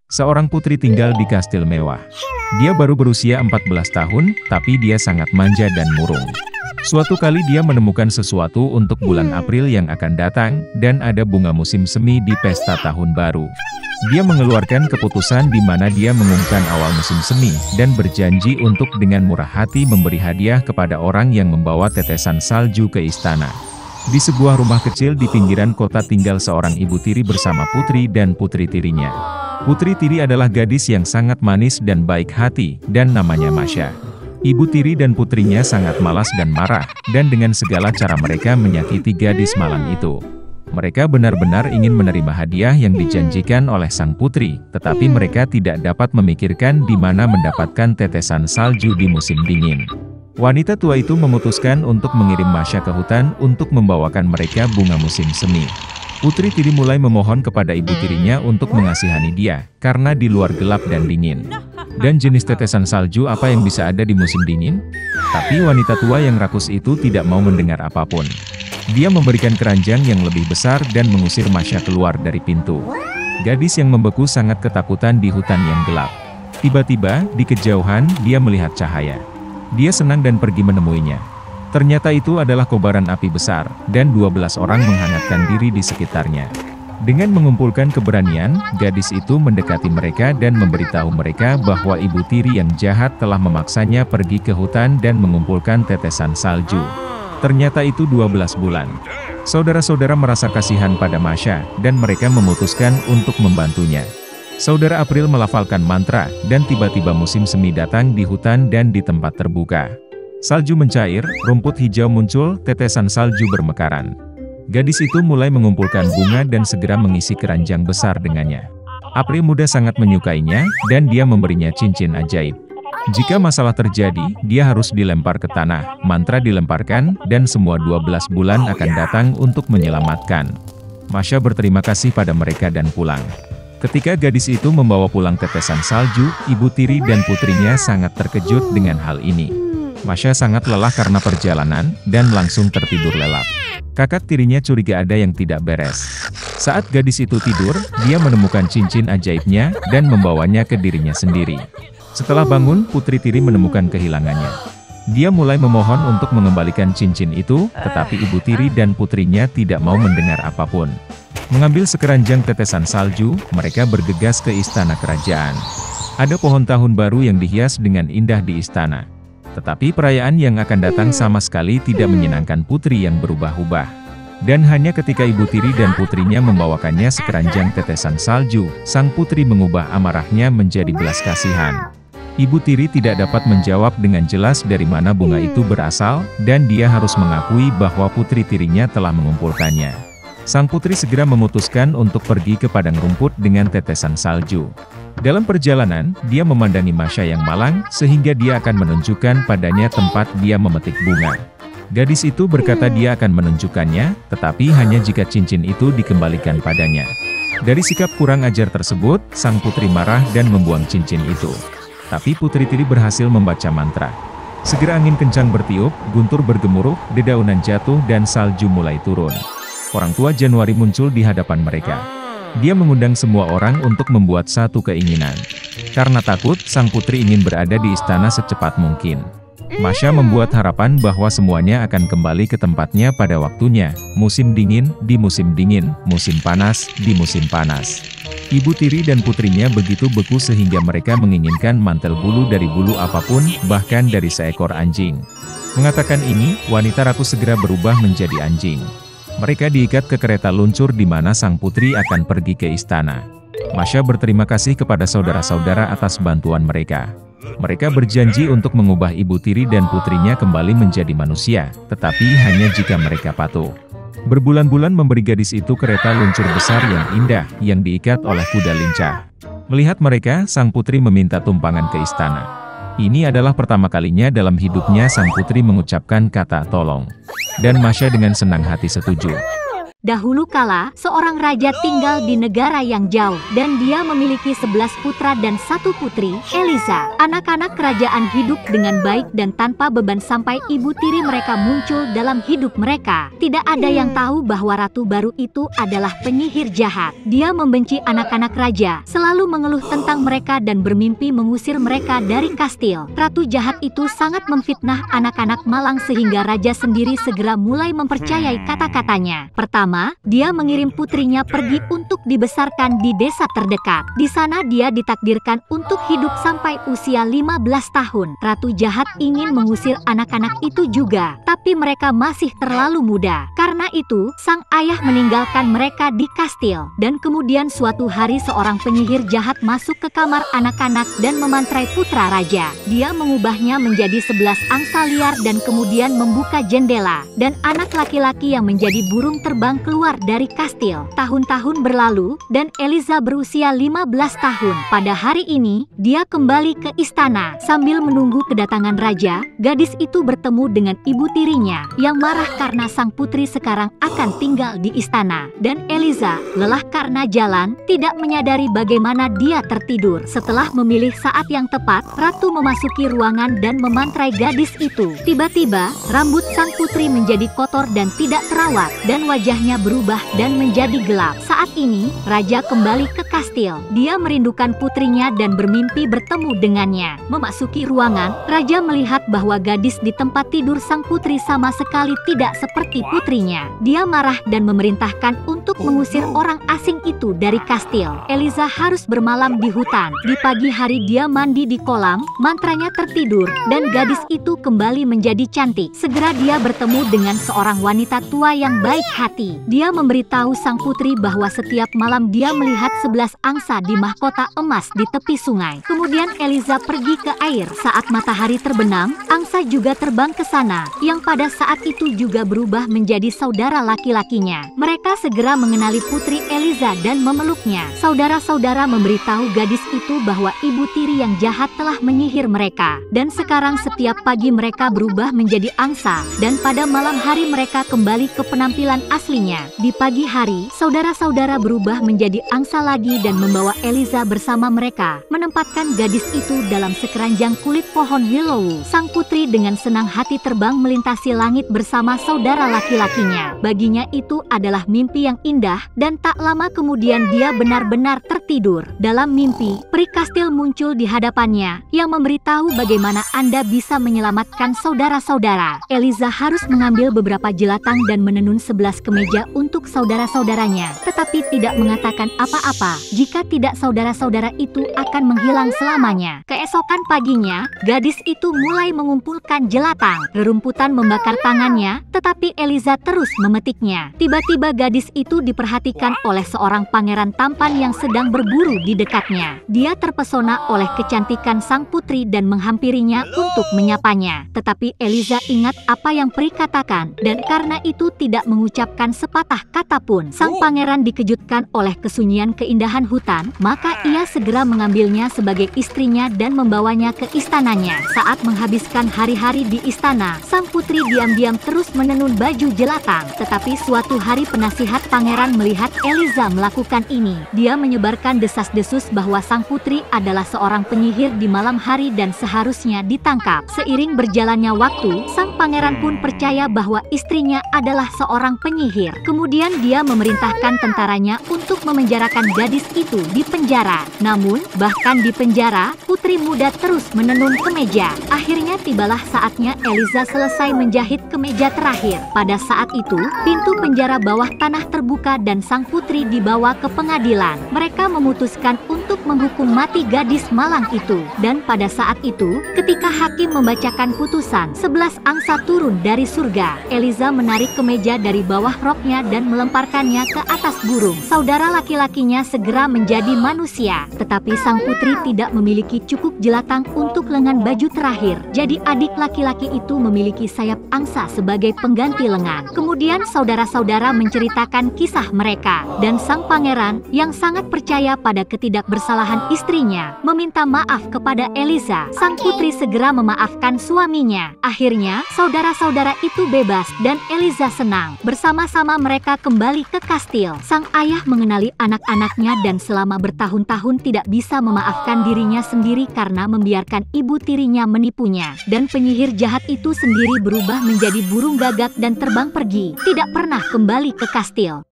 Seorang putri tinggal di kastil mewah. Dia baru berusia 14 tahun, tapi dia sangat manja dan murung. Suatu kali dia menemukan sesuatu untuk bulan April yang akan datang, dan ada bunga musim semi di pesta tahun baru. Dia mengeluarkan keputusan di mana dia mengumumkan awal musim semi, dan berjanji untuk dengan murah hati memberi hadiah kepada orang yang membawa tetesan salju ke istana. Di sebuah rumah kecil di pinggiran kota tinggal seorang ibu tiri bersama putri dan putri tirinya. Putri tiri adalah gadis yang sangat manis dan baik hati, dan namanya Masha. Ibu tiri dan putrinya sangat malas dan marah, dan dengan segala cara mereka menyakiti gadis malang itu. Mereka benar-benar ingin menerima hadiah yang dijanjikan oleh sang putri, tetapi mereka tidak dapat memikirkan di mana mendapatkan tetesan salju di musim dingin. Wanita tua itu memutuskan untuk mengirim Masha ke hutan untuk membawakan mereka bunga musim semi. Putri tiri mulai memohon kepada ibu tirinya untuk mengasihani dia, karena di luar gelap dan dingin. Dan jenis tetesan salju apa yang bisa ada di musim dingin? Tapi wanita tua yang rakus itu tidak mau mendengar apapun. Dia memberikan keranjang yang lebih besar dan mengusir Masha keluar dari pintu. Gadis yang membeku sangat ketakutan di hutan yang gelap. Tiba-tiba, di kejauhan, dia melihat cahaya. Dia senang dan pergi menemuinya. Ternyata itu adalah kobaran api besar, dan 12 orang menghangatkan diri di sekitarnya. Dengan mengumpulkan keberanian, gadis itu mendekati mereka dan memberitahu mereka bahwa ibu tiri yang jahat telah memaksanya pergi ke hutan dan mengumpulkan tetesan salju. Ternyata itu 12 bulan. Saudara-saudara merasa kasihan pada Masha, dan mereka memutuskan untuk membantunya. Saudara April melafalkan mantra, dan tiba-tiba musim semi datang di hutan dan di tempat terbuka. Salju mencair, rumput hijau muncul, tetesan salju bermekaran. Gadis itu mulai mengumpulkan bunga dan segera mengisi keranjang besar dengannya. April muda sangat menyukainya, dan dia memberinya cincin ajaib. Jika masalah terjadi, dia harus dilempar ke tanah, mantra dilemparkan, dan semua 12 bulan akan datang untuk menyelamatkan. Masha berterima kasih pada mereka dan pulang. Ketika gadis itu membawa pulang tetesan salju, ibu tiri dan putrinya sangat terkejut dengan hal ini. Masha sangat lelah karena perjalanan, dan langsung tertidur lelap. Kakak tirinya curiga ada yang tidak beres. Saat gadis itu tidur, dia menemukan cincin ajaibnya, dan membawanya ke dirinya sendiri. Setelah bangun, putri tiri menemukan kehilangannya. Dia mulai memohon untuk mengembalikan cincin itu, tetapi ibu tiri dan putrinya tidak mau mendengar apapun. Mengambil sekeranjang tetesan salju, mereka bergegas ke istana kerajaan. Ada pohon tahun baru yang dihias dengan indah di istana. Tetapi perayaan yang akan datang sama sekali tidak menyenangkan putri yang berubah-ubah. Dan hanya ketika ibu tiri dan putrinya membawakannya sekeranjang tetesan salju, sang putri mengubah amarahnya menjadi belas kasihan. Ibu tiri tidak dapat menjawab dengan jelas dari mana bunga itu berasal, dan dia harus mengakui bahwa putri tirinya telah mengumpulkannya. Sang putri segera memutuskan untuk pergi ke padang rumput dengan tetesan salju. Dalam perjalanan, dia memandangi Masha yang malang, sehingga dia akan menunjukkan padanya tempat dia memetik bunga. Gadis itu berkata dia akan menunjukkannya, tetapi hanya jika cincin itu dikembalikan padanya. Dari sikap kurang ajar tersebut, sang putri marah dan membuang cincin itu. Tapi putri tiri berhasil membaca mantra. Segera angin kencang bertiup, guntur bergemuruh, dedaunan jatuh dan salju mulai turun. Orang tua Januari muncul di hadapan mereka. Dia mengundang semua orang untuk membuat satu keinginan. Karena takut, sang putri ingin berada di istana secepat mungkin. Masha membuat harapan bahwa semuanya akan kembali ke tempatnya pada waktunya. Musim dingin, di musim dingin, musim panas, di musim panas. Ibu tiri dan putrinya begitu beku sehingga mereka menginginkan mantel bulu dari bulu apapun, bahkan dari seekor anjing. Mengatakan ini, wanita rakus segera berubah menjadi anjing. Mereka diikat ke kereta luncur di mana sang putri akan pergi ke istana. Masha berterima kasih kepada saudara-saudara atas bantuan mereka. Mereka berjanji untuk mengubah ibu tiri dan putrinya kembali menjadi manusia, tetapi hanya jika mereka patuh. Berbulan-bulan memberi gadis itu kereta luncur besar yang indah, yang diikat oleh kuda lincah. Melihat mereka, sang putri meminta tumpangan ke istana. Ini adalah pertama kalinya dalam hidupnya sang putri mengucapkan kata tolong. Dan Masha dengan senang hati setuju. Dahulu kala, seorang raja tinggal di negara yang jauh, dan dia memiliki 11 putra dan 1 putri, Eliza. Anak-anak kerajaan hidup dengan baik dan tanpa beban sampai ibu tiri mereka muncul dalam hidup mereka. Tidak ada yang tahu bahwa ratu baru itu adalah penyihir jahat. Dia membenci anak-anak raja, selalu mengeluh tentang mereka dan bermimpi mengusir mereka dari kastil. Ratu jahat itu sangat memfitnah anak-anak malang sehingga raja sendiri segera mulai mempercayai kata-katanya. Pertama, dia mengirim putrinya pergi untuk dibesarkan di desa terdekat. Di sana dia ditakdirkan untuk hidup sampai usia 15 tahun. Ratu jahat ingin mengusir anak-anak itu juga, tapi mereka masih terlalu muda. Karena itu, sang ayah meninggalkan mereka di kastil. Dan kemudian suatu hari seorang penyihir jahat masuk ke kamar anak-anak dan memantrai putra raja. Dia mengubahnya menjadi 11 angsa liar dan kemudian membuka jendela. Dan anak laki-laki yang menjadi burung terbang keluar dari kastil. Tahun-tahun berlalu, dan Eliza berusia 15 tahun. Pada hari ini, dia kembali ke istana. Sambil menunggu kedatangan raja, gadis itu bertemu dengan ibu tirinya, yang marah karena sang putri sekarang akan tinggal di istana. Dan Eliza, lelah karena jalan, tidak menyadari bagaimana dia tertidur. Setelah memilih saat yang tepat, ratu memasuki ruangan dan memantrai gadis itu. Tiba-tiba, rambut sang putri menjadi kotor dan tidak terawat, dan wajahnya berubah dan menjadi gelap. Saat ini, raja kembali ke kastil. Dia merindukan putrinya dan bermimpi bertemu dengannya. Memasuki ruangan, raja melihat bahwa gadis di tempat tidur sang putri sama sekali tidak seperti putrinya. Dia marah dan memerintahkan untuk mengusir orang asing itu dari kastil. Eliza harus bermalam di hutan. Di pagi hari dia mandi di kolam, mantranya tertidur, dan gadis itu kembali menjadi cantik. Segera dia bertemu dengan seorang wanita tua yang baik hati. Dia memberitahu sang putri bahwa setiap malam dia melihat 11 angsa di mahkota emas di tepi sungai. Kemudian Eliza pergi ke air. Saat matahari terbenam, angsa juga terbang ke sana, yang pada saat itu juga berubah menjadi saudara laki-lakinya. Mereka segera mengenali putri Eliza dan memeluknya. Saudara-saudara memberitahu gadis itu bahwa ibu tiri yang jahat telah menyihir mereka. Dan sekarang setiap pagi mereka berubah menjadi angsa, dan pada malam hari mereka kembali ke penampilan aslinya. Di pagi hari, saudara-saudara berubah menjadi angsa lagi dan membawa Eliza bersama mereka, menempatkan gadis itu dalam sekeranjang kulit pohon willow. Sang putri dengan senang hati terbang melintasi langit bersama saudara laki-lakinya. Baginya itu adalah mimpi yang indah, dan tak lama kemudian dia benar-benar tertidur. Dalam mimpi, peri kastil muncul di hadapannya, yang memberitahu bagaimana Anda bisa menyelamatkan saudara-saudara. Eliza harus mengambil beberapa jelatang dan menenun 11 kemeja untuk saudara-saudaranya, tetapi tidak mengatakan apa-apa. Jika tidak, saudara-saudara itu akan menghilang selamanya. Keesokan paginya, gadis itu mulai mengumpulkan jelatang. Rerumputan membakar tangannya, tetapi Eliza terus memetiknya. Tiba-tiba gadis itu diperhatikan oleh seorang pangeran tampan yang sedang berburu di dekatnya. Dia terpesona oleh kecantikan sang putri dan menghampirinya untuk menyapanya. Tetapi Eliza ingat apa yang peri katakan, dan karena itu tidak mengucapkan sepatah kata pun. Sang pangeran dikejutkan oleh kesunyian keindahan hutan, maka ia segera mengambilnya sebagai istrinya dan membawanya ke istananya. Saat menghabiskan hari-hari di istana, sang putri diam-diam terus menenun baju jelatang. Tetapi suatu hari penasihat pangeran melihat Eliza melakukan ini. Dia menyebarkan desas-desus bahwa sang putri adalah seorang penyihir di malam hari dan seharusnya ditangkap. Seiring berjalannya waktu, sang pangeran pun percaya bahwa istrinya adalah seorang penyihir. Kemudian dia memerintahkan tentaranya untuk memenjarakan gadis itu di penjara. Namun, bahkan di penjara, putri muda terus menenun kemeja. Akhirnya tibalah saatnya Eliza selesai menjahit kemeja terakhir. Pada saat itu, pintu penjara bawah tanah terbuka dan sang putri dibawa ke pengadilan. Mereka memutuskan untuk menghukum mati gadis malang itu. Dan pada saat itu, ketika hakim membacakan putusan, 11 angsa turun dari surga. Eliza menarik kemeja dari bawah roknya dan melemparkannya ke atas burung. Saudara laki-lakinya segera menjadi manusia. Tetapi sang putri tidak memiliki cukup cukup jelatang untuk lengan baju terakhir. Jadi adik laki-laki itu memiliki sayap angsa sebagai pengganti lengan. Kemudian saudara-saudara menceritakan kisah mereka, dan sang pangeran yang sangat percaya pada ketidakbersalahan istrinya meminta maaf kepada Eliza. Sang putri segera memaafkan suaminya. Akhirnya saudara-saudara itu bebas dan Eliza senang. Bersama-sama mereka kembali ke kastil. Sang ayah mengenali anak-anaknya dan selama bertahun-tahun tidak bisa memaafkan dirinya sendiri karena membiarkan ibu tirinya menipunya. Dan penyihir jahat itu sendiri berubah menjadi burung gagak dan terbang pergi, tidak pernah kembali ke kastil.